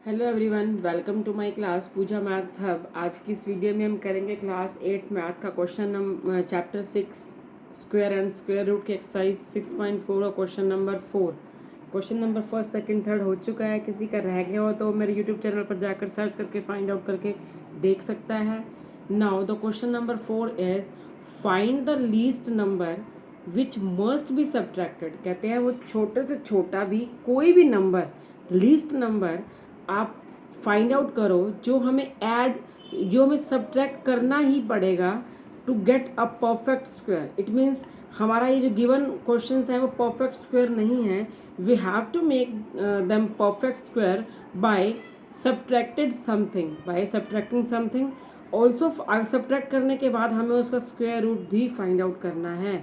Hello everyone, welcome to my class Puja maths hub. आज की इस वीडियो में हम करेंगे क्लास 8 मैथ का question number chapter 6 square and square root की एक्सरसाइज 6.4 और question number 4। Question number first second third हो चुका है। किसी का रह गया हो तो मेरे यूट्यूब चैनल पर जाकर सर्च करके फाइंड आउट करके देख सकता है। Now the question number 4 is find the least number which must be subtracted. कहते हैं वो छोटे से छोटा भी कोई भी नंबर, लीस्ट नंबर आप फाइंड आउट करो जो हमें सब्ट्रैक्ट करना ही पड़ेगा to get a perfect square. It means हमारा ये जो गिवन क्वेश्चन है वो परफेक्ट स्क्वायर नहीं है। We have to make them perfect square by subtracting something also. Subtract करने के बाद हमें उसका स्क्वायर रूट भी फाइंड आउट करना है।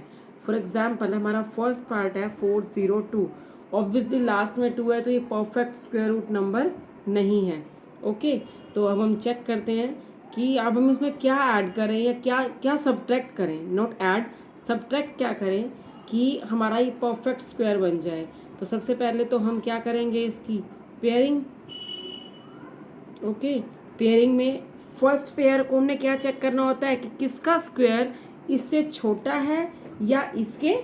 फॉर एग्जाम्पल हमारा फर्स्ट पार्ट है 402। ऑब्वियसली लास्ट में 2 है तो ये परफेक्ट स्क्वायर रूट नंबर नहीं है। ओके, तो अब हम चेक करते हैं कि अब हम इसमें क्या ऐड करें या क्या क्या सब्ट्रैक्ट करें। नॉट ऐड, सब्ट्रैक्ट क्या करें कि हमारा ये परफेक्ट स्क्वायर बन जाए। तो सबसे पहले तो हम क्या करेंगे, इसकी पेयरिंग। ओके, पेयरिंग में फर्स्ट पेयर को हमने क्या चेक करना होता है कि किसका स्क्वायर इससे छोटा है या इसके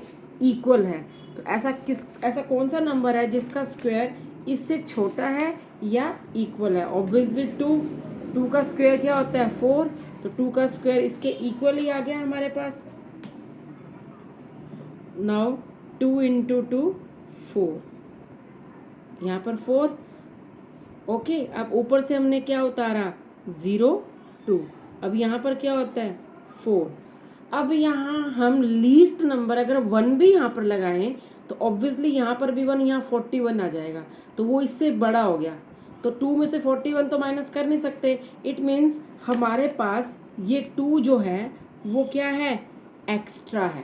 इक्वल है। तो ऐसा कौन सा नंबर है जिसका स्क्वायर इससे छोटा है या इक्वल है। ऑब्वियसली टू का स्क्वायर क्या होता है 4, तो 2 का स्क्वायर इसके इक्वल ही आ गया हमारे पास। नाउ 2 इंटू 2 4, यहाँ पर 4। ओके, अब ऊपर से हमने क्या उतारा 0 2। अब यहाँ पर क्या होता है 4। अब यहाँ हम लीस्ट नंबर अगर 1 भी यहाँ पर लगाएं तो ऑब्वियसली यहाँ पर भी 1, यहाँ 41 आ जाएगा, तो वो इससे बड़ा हो गया। तो 2 में से 41 तो माइनस कर नहीं सकते। इट मीन्स हमारे पास ये 2 जो है वो क्या है, एक्स्ट्रा है।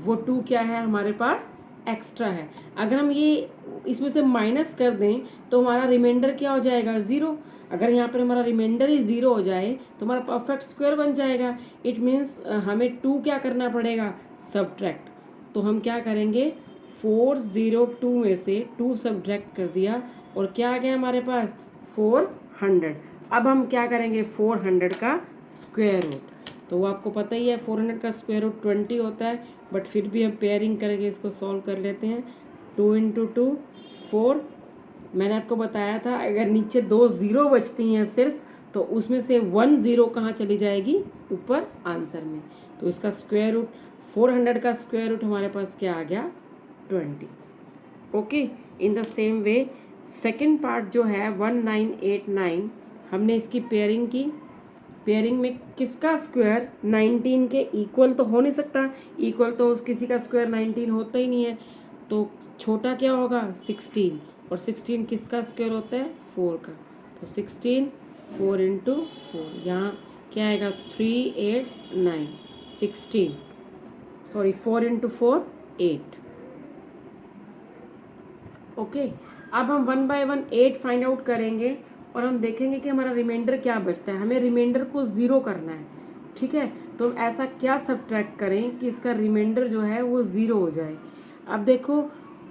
वो 2 क्या है हमारे पास, एक्स्ट्रा है। अगर हम ये इसमें से माइनस कर दें तो हमारा रिमाइंडर क्या हो जाएगा 0। अगर यहाँ पर हमारा रिमाइंडर ही 0 हो जाए तो हमारा परफेक्ट स्क्वायर बन जाएगा। इट मीन्स हमें 2 क्या करना पड़ेगा, सब्ट्रैक्ट। तो हम क्या करेंगे, 402 में से 2 सब्ट्रैक्ट कर दिया और क्या आ गया हमारे पास 400। अब हम क्या करेंगे 400 का स्क्वायर रूट। तो वो आपको पता ही है 400 का स्क्वायर रूट 20 होता है, बट फिर भी हम पेयरिंग करके इसको सॉल्व कर लेते हैं। 2 इंटू 2 4। मैंने आपको बताया था अगर नीचे 2 0 बचती हैं सिर्फ तो उसमें से 1 0 कहाँ चली जाएगी, ऊपर आंसर में। तो इसका स्क्वायर रूट 400 का स्क्वायर रूट हमारे पास क्या आ गया 20। Okay, in the same way second part जो है 1989, हमने इसकी पेयरिंग की। पेयरिंग में किसका स्क्वायर 19 के इक्वल तो हो नहीं सकता, इक्वल तो किसी का स्क्वायर 19 होता ही नहीं है। तो छोटा क्या होगा 16, और 16 किसका स्क्वायर होता है 4 का। तो 16 4 इंटू 4, यहाँ क्या आएगा 3 8 9 16, सॉरी 4 इंटू 4 8। ओके, अब हम 1 बाय 1 8 फाइंड आउट करेंगे और हम देखेंगे कि हमारा रिमाइंडर क्या बचता है। हमें रिमाइंडर को 0 करना है, ठीक है। तो हम ऐसा क्या सब्ट्रैक्ट करें कि इसका रिमाइंडर जो है वो 0 हो जाए। अब देखो,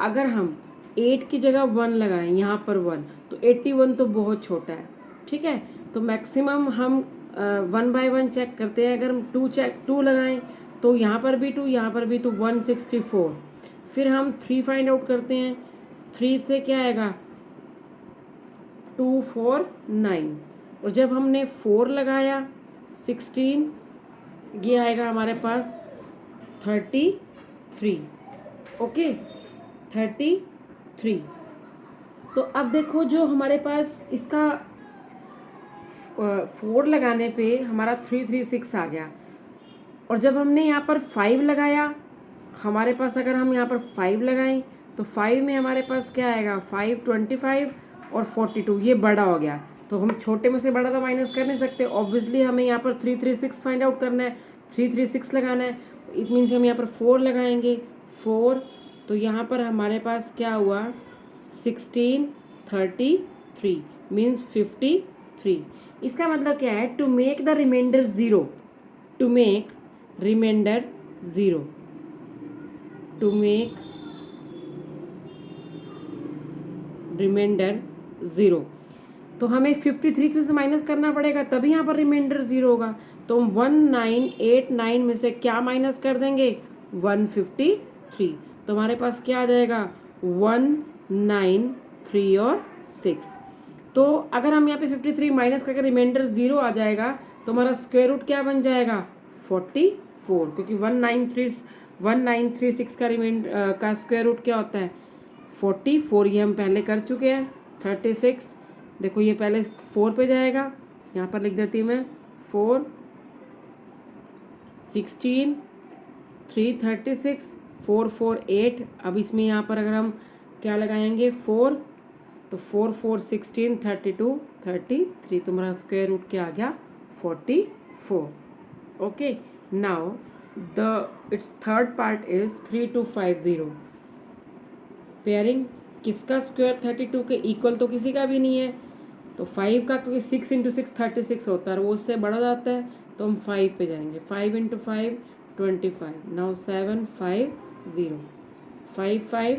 अगर हम 8 की जगह 1 लगाएं, यहाँ पर 1, तो 81 तो बहुत छोटा है, ठीक है। तो मैक्सिमम हम 1 बाय 1 चेक करते हैं। अगर हम 2 लगाएं तो यहाँ पर भी 2, यहाँ पर भी तो 164। फिर हम 3 फाइंड आउट करते हैं। 3 से क्या आएगा 2 4 9, और जब हमने 4 लगाया 16, ये आएगा हमारे पास 33। ओके, 33। तो अब देखो जो हमारे पास इसका 4 लगाने पे हमारा 336 आ गया, और जब हमने यहाँ पर 5 लगाया हमारे पास, अगर हम यहाँ पर 5 लगाएं तो 5 में हमारे पास क्या आएगा 5 25 और 42, ये बड़ा हो गया। तो हम छोटे में से बड़ा तो माइनस कर नहीं सकते। ऑब्वियसली हमें यहाँ पर 336 फाइंड आउट करना है, 336 लगाना है। इट मीन्स हम यहाँ पर 4 लगाएंगे 4, तो यहाँ पर हमारे पास क्या हुआ 16 33 मीन्स 53। इसका मतलब क्या है, to make the remainder 0, to make remainder 0, to make remainder 0। तो हमें 53 से माइनस करना पड़ेगा, तभी यहाँ पर रिमाइंडर 0 होगा। तो हम 1989 में से क्या माइनस कर देंगे, 153। तो हमारे पास क्या आ जाएगा, 193 और 6। तो अगर हम यहाँ पे 53 माइनस करके रिमाइंडर 0 आ जाएगा तो हमारा स्क्वायर रूट क्या बन जाएगा, 44, क्योंकि 1936 का का स्क्वायर रूट क्या होता है, 44। ये हम पहले कर चुके हैं। 36 देखो ये पहले 4 पे जाएगा, यहाँ पर लिख देती हूँ मैं 4, 16, 336, 4 4 8। अब इसमें यहाँ पर अगर हम क्या लगाएंगे 4, तो 4 4 16, 32 33, तुम्हारा स्क्वायर रूट क्या आ गया, 44। Okay, now the it's third part is 3250। Pairing किसका स्क्वायर 32 के इक्वल तो किसी का भी नहीं है, तो 5 का, क्योंकि 6 इंटू 6 36 होता है और वो उससे बड़ा जाता है, तो हम 5 पे जाएंगे। 5 इंटू 5 25, नाउ 7 5 0, 5 5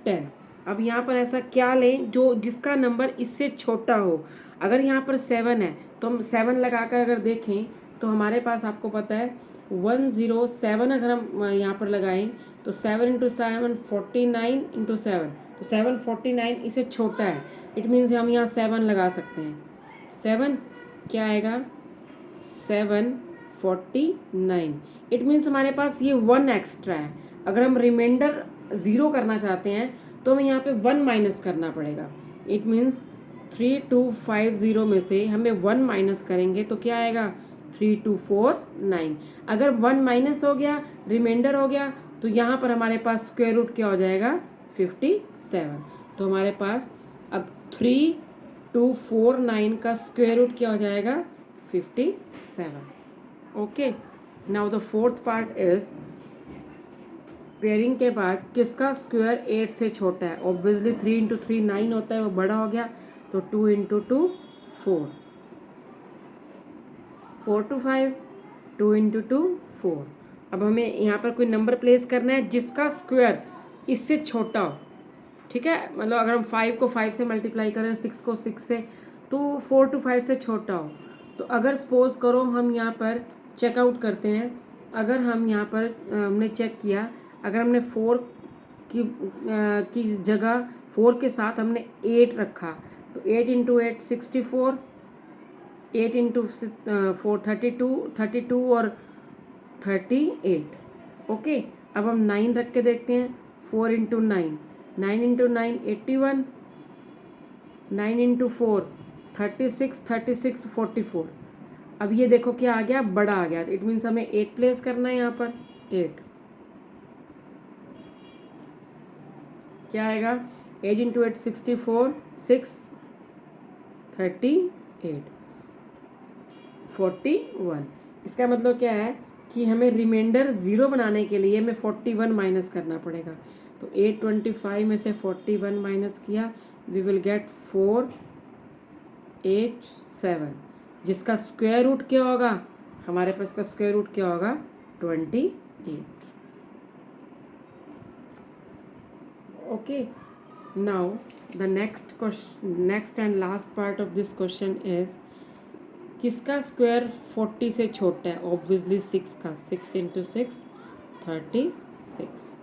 10। अब यहाँ पर ऐसा क्या लें जो जिसका नंबर इससे छोटा हो। अगर यहाँ पर 7 है तो हम 7 लगाकर अगर देखें तो हमारे पास, आपको पता है 107 अगर हम यहाँ पर लगाएं तो 7 इंटू 7 49 इंटू 7, तो 749 इससे छोटा है। इट मीन्स हम यहाँ 7 लगा सकते हैं। 7 क्या आएगा, 749। इट मीन्स हमारे पास ये 1 एक्स्ट्रा है। अगर हम रिमाइंडर 0 करना चाहते हैं तो हमें यहाँ पे 1 माइनस करना पड़ेगा। इट मीन्स 3250 में से हमें 1 माइनस करेंगे तो क्या आएगा, 3249। अगर 1 माइनस हो गया, रिमाइंडर हो गया, तो यहाँ पर हमारे पास स्क्वायर रूट क्या हो जाएगा, 57। तो हमारे पास अब 3249 का स्क्वायर रूट क्या हो जाएगा, 57। Okay, now the fourth part is pairing के बाद किसका स्क्वायर 8 से छोटा है। ऑब्वियसली 3 इंटू 3 9 होता है, वो बड़ा हो गया, तो 2 इंटू 2 4, 4 to 5, 2 इंटू 2 4। अब हमें यहाँ पर कोई नंबर प्लेस करना है जिसका स्क्वायर इससे छोटा हो। ठीक है, मतलब अगर हम 5 को 5 से मल्टीप्लाई करें, 6 को 6 से, तो 4 to 5 से छोटा हो। तो अगर सपोज करो हम यहाँ पर चेकआउट करते हैं, अगर हम यहाँ पर हमने चेक किया, अगर हमने 4 की जगह 4 के साथ हमने 8 रखा, तो 8 इंटू 8 64, 8 इंटू 4 32 और 38। ओके, अब हम 9 रख के देखते हैं, 4 इंटू 9, 9 इंटू 9 81, 9 इंटू 4 36, 36 44। अब ये देखो क्या आ गया, बड़ा आ गया। इट मीन्स हमें 8 प्लेस करना है यहाँ पर। 8 क्या आएगा, 8 इंटू 8 64, 6 38 41। इसका मतलब क्या है कि हमें रिमाइंडर 0 बनाने के लिए हमें 41 माइनस करना पड़ेगा। तो 825 में से 41 माइनस किया, वी विल गेट 487, जिसका स्क्वायर रूट क्या होगा, हमारे पास का स्क्वायर रूट क्या होगा, 28। Okay, now the next and last part of this question is किसका स्क्वायर 40 से छोटा है। ऑब्वियसली 6 का, 6 इंटू 6 36,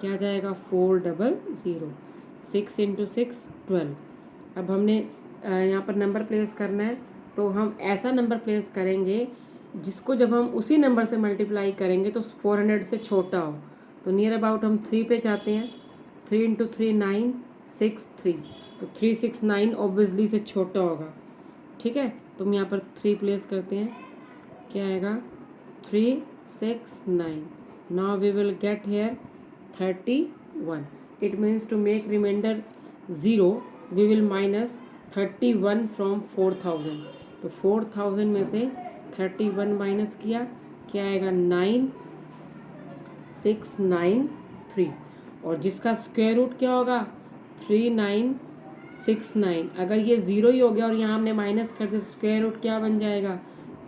क्या जाएगा, 400, 6 इंटू 6 12। अब हमने यहाँ पर नंबर प्लेस करना है, तो हम ऐसा नंबर प्लेस करेंगे जिसको जब हम उसी नंबर से मल्टीप्लाई करेंगे तो 400 से छोटा हो। तो नियर अबाउट हम 3 पे जाते हैं, 3 इंटू 3 9 6 3, तो 369 ऑब्वियसली से छोटा होगा। ठीक है, तो हम यहाँ पर 3 प्लेस करते हैं, क्या आएगा, 369। Now we will get here 31। It means to make remainder 0 we will minus 31 from 4000। तो 4000 में से 31 माइनस किया, क्या आएगा, 9693। और जिसका स्क्वायर रूट क्या होगा, 3969। अगर ये 0 ही हो गया और यहाँ हमने माइनस कर दिया, स्क्वायर रूट क्या बन जाएगा,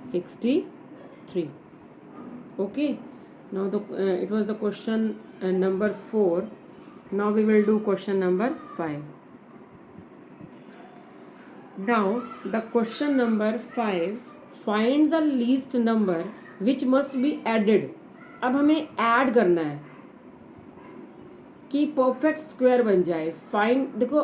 63। Okay, now it was the question number 4। Now we will do question number 5। Now the question number 5, find the least number which must be added. अब हमें ऐड करना है कि परफेक्ट स्क्वायर बन जाए। फाइंड, देखो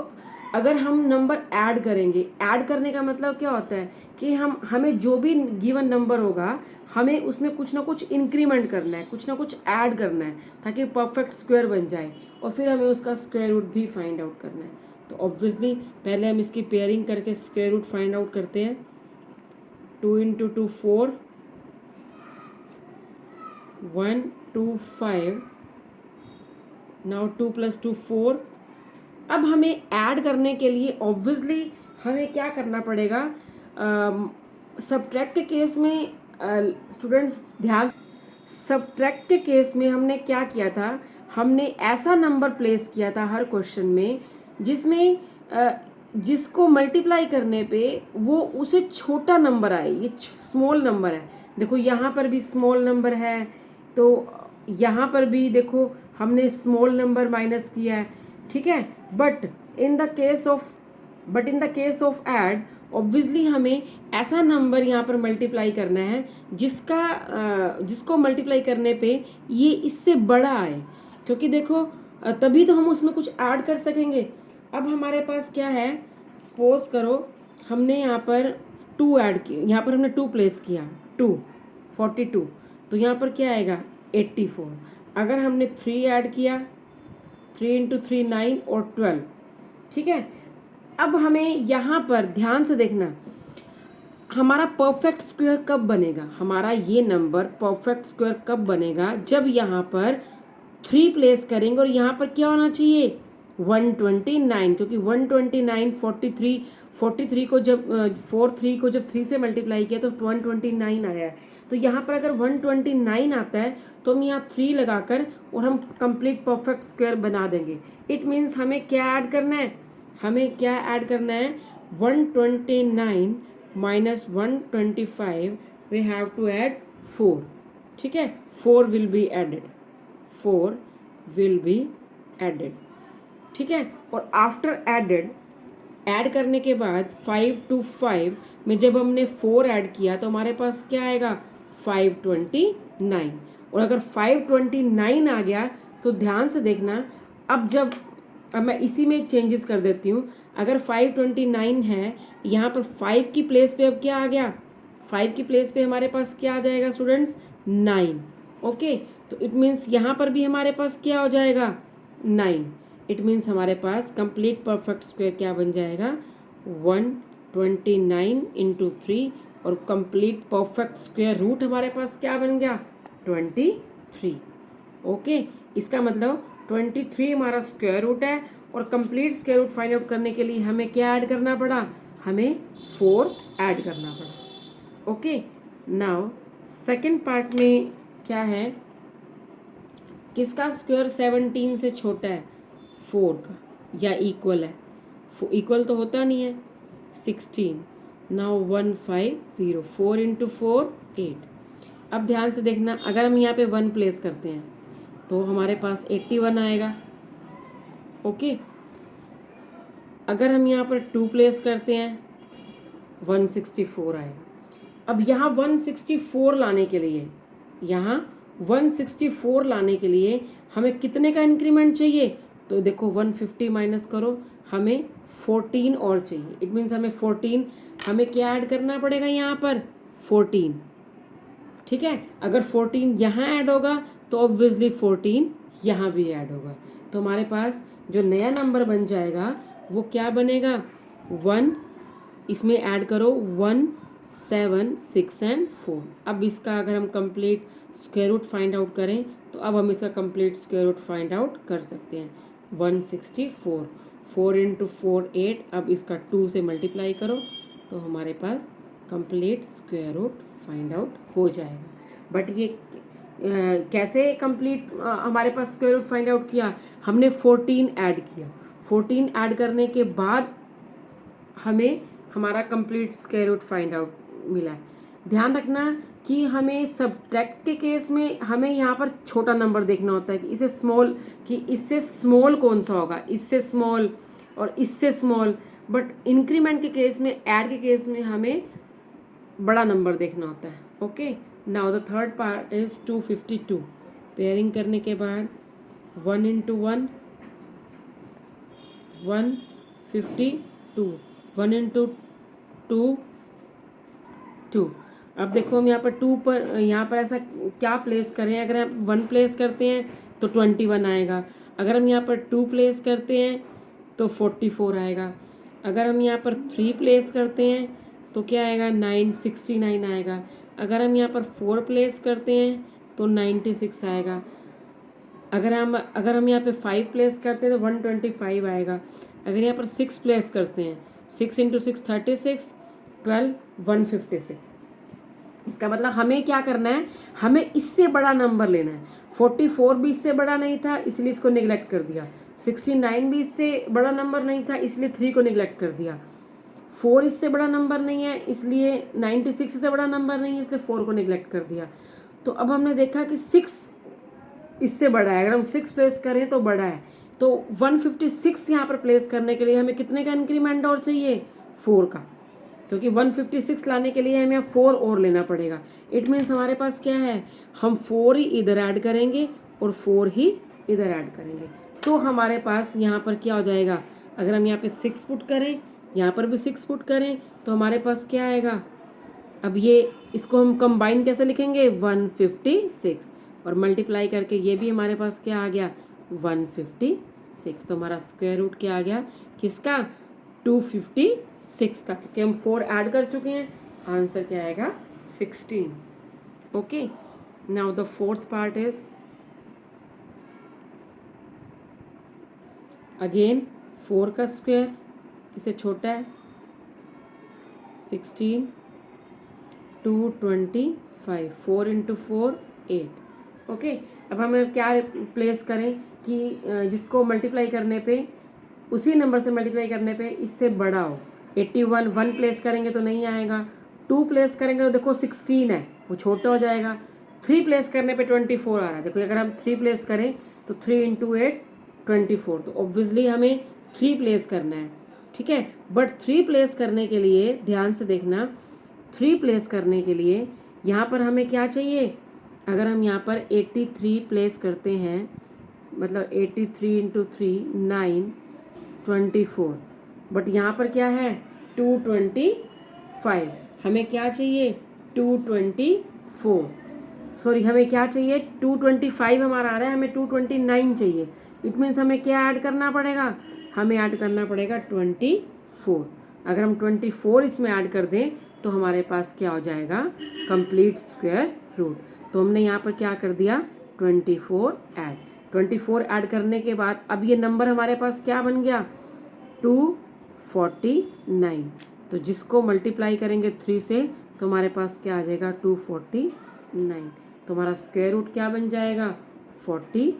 अगर हम नंबर ऐड करेंगे, ऐड करने का मतलब क्या होता है कि हमें जो भी गिवन नंबर होगा हमें उसमें कुछ ना कुछ इंक्रीमेंट करना है, कुछ ना कुछ ऐड करना है ताकि परफेक्ट स्क्वायर बन जाए, और फिर हमें उसका स्क्वायर रूट भी फाइंड आउट करना है। तो ऑब्वियसली पहले हम इसकी पेयरिंग करके स्क्वायर रूट फाइंड आउट करते हैं। 2 इंटू 2 4, 1 2 5, नाउ 2 प्लस 2 4। अब हमें ऐड करने के लिए ऑब्वियसली हमें क्या करना पड़ेगा, सब्ट्रैक्ट के केस में स्टूडेंट्स ध्यान, सब्ट्रैक्ट के केस में हमने क्या किया था, हमने ऐसा नंबर प्लेस किया था हर क्वेश्चन में जिसमें जिसको मल्टीप्लाई करने पे वो उसे छोटा नंबर आए। ये स्मॉल नंबर है, देखो यहाँ पर भी स्मॉल नंबर है, तो यहाँ पर भी देखो हमने स्मॉल नंबर माइनस किया है, ठीक है। But in the case of add obviously हमें ऐसा नंबर यहाँ पर मल्टीप्लाई करना है जिसको मल्टीप्लाई करने पे ये इससे बड़ा आए, क्योंकि देखो तभी तो हम उसमें कुछ ऐड कर सकेंगे। अब हमारे पास क्या है, सपोज करो हमने यहाँ पर 2 ऐड किया, यहाँ पर हमने 2 प्लेस किया, 2 42, तो यहाँ पर क्या आएगा 84। अगर हमने 3 ऐड किया, 3 इंटू 3 9 और 12, ठीक है। अब हमें यहाँ पर ध्यान से देखना, हमारा परफेक्ट स्क्वायर कब बनेगा, हमारा ये नंबर परफेक्ट स्क्वायर कब बनेगा, जब यहाँ पर 3 प्लेस करेंगे और यहाँ पर क्या होना चाहिए 129, क्योंकि 129 43 को जब 43 को जब 3 से मल्टीप्लाई किया तो 129 आया है। तो यहाँ पर अगर 129 आता है तो हम यहाँ 3 लगाकर और हम कंप्लीट परफेक्ट स्क्वायर बना देंगे। इट मीन्स हमें क्या ऐड करना है, हमें क्या ऐड करना है 129 minus 125, we have to add 4, ठीक है। 4 will be added, 4 will be added, ठीक है। और आफ्टर एडेड, ऐड करने के बाद 5 to 5 में जब हमने 4 ऐड किया तो हमारे पास क्या आएगा 529। और अगर 529 आ गया तो ध्यान से देखना, अब मैं इसी में चेंजेस कर देती हूँ। अगर 529 है, यहाँ पर 5 की प्लेस पे अब क्या आ गया, 5 की प्लेस पे हमारे पास क्या आ जाएगा स्टूडेंट्स 9, ओके। तो इट मीन्स यहाँ पर भी हमारे पास क्या हो जाएगा 9। इट मीन्स हमारे पास कंप्लीट परफेक्ट स्क्वायर क्या बन जाएगा 129 इंटू 3, और कंप्लीट परफेक्ट स्क्वायर रूट हमारे पास क्या बन गया 23, ओके। इसका मतलब 23 हमारा स्क्वायर रूट है, और complete square root find out करने के लिए हमें क्या ऐड करना पड़ा, हमें 4 ऐड करना पड़ा, ओके। नाउ सेकेंड पार्ट में क्या है, किसका स्क्वायर 17 से छोटा है 4 का, या इक्वल है, इक्वल तो होता नहीं है 16। Now 150, 4 into 4 8। अब ध्यान से देखना, अगर हम यहाँ पे 1 प्लेस करते हैं तो हमारे पास 81 आएगा, ओके। अगर हम यहाँ पर 2 प्लेस करते हैं 164 आएगा। अब यहाँ 164 लाने के लिए, यहाँ 164 लाने के लिए हमें कितने का इंक्रीमेंट चाहिए, तो देखो 150 माइनस करो, हमें 14 और चाहिए। इट मीन्स हमें 14, हमें क्या ऐड करना पड़ेगा यहाँ पर 14, ठीक है। अगर 14 यहाँ ऐड होगा तो ऑब्वियसली 14 यहाँ भी ऐड होगा, तो हमारे पास जो नया नंबर बन जाएगा वो क्या बनेगा 1, इसमें ऐड करो 1 7 6 एंड 4। अब इसका अगर हम complete square root find out करें तो अब हम इसका complete square root find out कर सकते हैं। 164, 4 इंटू 4 8, अब इसका 2 से मल्टीप्लाई करो तो हमारे पास complete square root find out हो जाएगा। बट ये कैसे कंप्लीट हमारे पास स्क्वायर रूट फाइंड आउट किया, हमने 14 ऐड किया, 14 ऐड करने के बाद हमें हमारा complete square root find out मिला। ध्यान रखना कि हमें सब्ट्रैक्ट के केस में हमें यहाँ पर छोटा नंबर देखना होता है कि इससे स्मॉल कौन सा होगा, इससे स्मॉल और इससे स्मॉल। बट इंक्रीमेंट के केस में, ऐड के केस में हमें बड़ा नंबर देखना होता है। Okay, now the third part is 252। Pairing करने के बाद 1 इंटू 1 152, 1 इंटू 2 2। अब देखो हम यहाँ पर 2 पर, यहाँ पर ऐसा क्या प्लेस करें। अगर हम 1 प्लेस करते हैं तो 21 आएगा। अगर हम यहाँ पर 2 प्लेस करते हैं तो 44 आएगा। अगर हम यहाँ पर 3 प्लेस करते हैं तो क्या आएगा, 969 आएगा। अगर हम यहाँ पर 4 प्लेस करते हैं तो 96 आएगा। अगर हम यहाँ पे 5 प्लेस करते हैं तो 125 आएगा। अगर यहाँ पर 6 प्लेस करते हैं, 6 इंटू 6 36, 12 156। इसका मतलब हमें क्या करना है, हमें इससे बड़ा नंबर लेना है। 44 भी इससे बड़ा नहीं था इसलिए इसको निगलेक्ट कर दिया। 69 भी इससे बड़ा नंबर नहीं था इसलिए 3 को निगलेक्ट कर दिया। 4 इससे बड़ा नंबर नहीं है इसलिए 96 से बड़ा नंबर नहीं है इसलिए 4 को निगलेक्ट कर दिया। तो अब हमने देखा कि 6 इससे बड़ा है। अगर हम 6 प्लेस करें तो बड़ा है, तो 156 यहाँ पर प्लेस करने के लिए हमें कितने का इंक्रीमेंट और चाहिए, 4 का, क्योंकि 156 लाने के लिए हमें 4 और लेना पड़ेगा। इट मीन्स हमारे पास क्या है, हम 4 ही इधर ऐड करेंगे और 4 ही इधर ऐड करेंगे, तो हमारे पास यहाँ पर क्या हो जाएगा। अगर हम यहाँ पे 6 पुट करें, यहाँ पर भी 6 पुट करें तो हमारे पास क्या आएगा। अब ये इसको हम कंबाइन कैसे लिखेंगे, 156, और मल्टीप्लाई करके ये भी हमारे पास क्या आ गया, 156। तो हमारा स्क्वायर रूट क्या आ गया, किसका, 256 का, क्योंकि हम 4 ऐड कर चुके हैं। आंसर क्या आएगा, 16। Okay, now the fourth part is again 4 का स्क्वायर, इससे छोटा है, 16 225, 4 इंटू 4 8। ओके, अब हमें क्या प्लेस करें कि जिसको मल्टीप्लाई करने पे, उसी नंबर से मल्टीप्लाई करने पे इससे बड़ा हो। 81 1 प्लेस करेंगे तो नहीं आएगा, 2 प्लेस करेंगे तो देखो 16 है, वो छोटा हो जाएगा। 3 प्लेस करने पे 24 आ रहा है। देखो अगर हम 3 प्लेस करें तो 3 इंटू 8 24, तो ऑब्वियसली हमें 3 प्लेस करना है, ठीक है। बट 3 प्लेस करने के लिए ध्यान से देखना, 3 प्लेस करने के लिए यहाँ पर हमें क्या चाहिए। अगर हम यहाँ पर 83 प्लेस करते हैं, मतलब 83 इंटू 3 9 24, बट यहाँ पर क्या है 225, हमें क्या चाहिए 224, सॉरी हमें क्या चाहिए 225 हमारा आ रहा है, हमें 229 चाहिए। इट मीन्स हमें क्या ऐड करना पड़ेगा, हमें ऐड करना पड़ेगा 24। अगर हम 24 इसमें ऐड कर दें तो हमारे पास क्या हो जाएगा, कंप्लीट स्क्वायर रूट। तो हमने यहाँ पर क्या कर दिया, 24 ऐड। 24 ऐड करने के बाद अब ये नंबर हमारे पास क्या बन गया, 249। तो जिसको मल्टीप्लाई करेंगे 3 से तो हमारे पास क्या आ जाएगा, 249। तो हमारा स्क्वायर रूट क्या बन जाएगा, 43।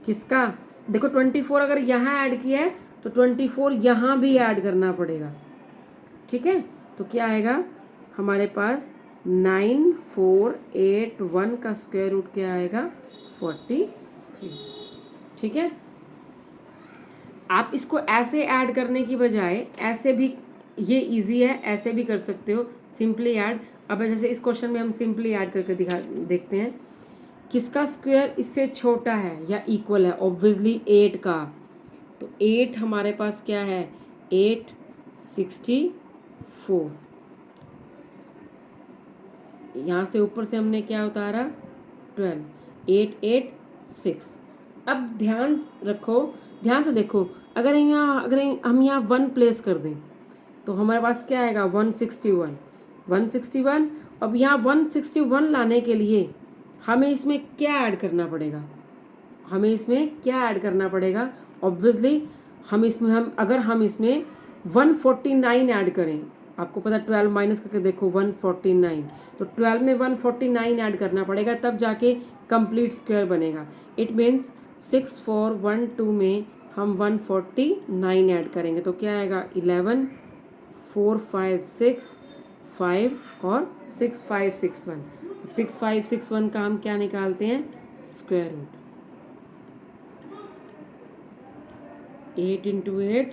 किसका, देखो 24 अगर यहाँ ऐड किया है तो 24 यहाँ भी ऐड करना पड़ेगा, ठीक है। तो क्या आएगा हमारे पास, 9481 का स्क्वायर रूट क्या आएगा, 43, ठीक है। आप इसको ऐसे ऐड करने की बजाय ऐसे भी, ये इजी है, ऐसे भी कर सकते हो, सिंपली ऐड। अब जैसे इस क्वेश्चन में हम सिंपली ऐड करके देखते हैं, किसका स्क्वायर इससे छोटा है या इक्वल है, ऑब्वियसली 8 का। तो 8 हमारे पास क्या है, 864। यहाँ से ऊपर से हमने क्या उतारा, 12, 886। अब ध्यान रखो, ध्यान से देखो, अगर हम यहाँ 1 प्लेस कर दें तो हमारे पास क्या आएगा, 161। अब यहाँ 161 लाने के लिए हमें इसमें क्या ऐड करना पड़ेगा, हमें इसमें क्या ऐड करना पड़ेगा, ऑब्वियसली हम इसमें अगर हम इसमें 149 ऐड करें, आपको पता 12 माइनस करके देखो 149, तो 12 में 149 ऐड करना पड़ेगा, तब जाके कंप्लीट स्क्वायर बनेगा। इट मीन्स 6412 में हम 149 ऐड करेंगे तो क्या आएगा, 11 4 5 6 5 और 6561। 6561 का हम क्या निकालते हैं, स्क्वायर रूट। 8 इंटू 8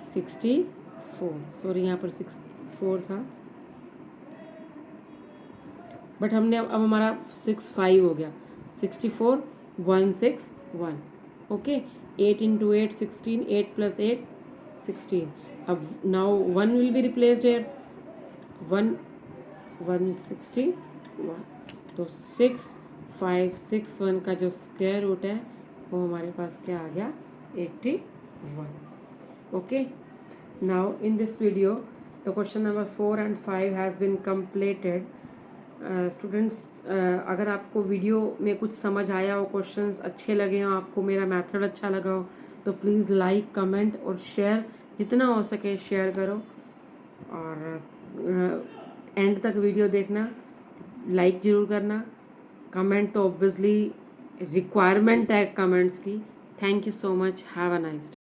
64, सॉरी यहाँ पर 64 था, बट हमने अब हमारा 65 हो गया, 64 161, ओके। 8 into 8 16, 8 plus 8 16। अब now 1 will be replaced here, 161, तो 6561 का जो स्क्वायर रूट है वो हमारे पास क्या आ गया, 81, okay. Now in this video the question number 4 and 5 has been completed। Students, अगर आपको वीडियो में कुछ समझ आया हो, क्वेश्चंस अच्छे लगे हो, आपको मेरा मेथड अच्छा लगा हो, तो प्लीज़ लाइक, कमेंट और शेयर, जितना हो सके शेयर करो। और एंड तक वीडियो देखना, लाइक ज़रूर करना, कमेंट तो ऑब्वियसली रिक्वायरमेंट है कमेंट्स की। Thank you so much, have a nice day.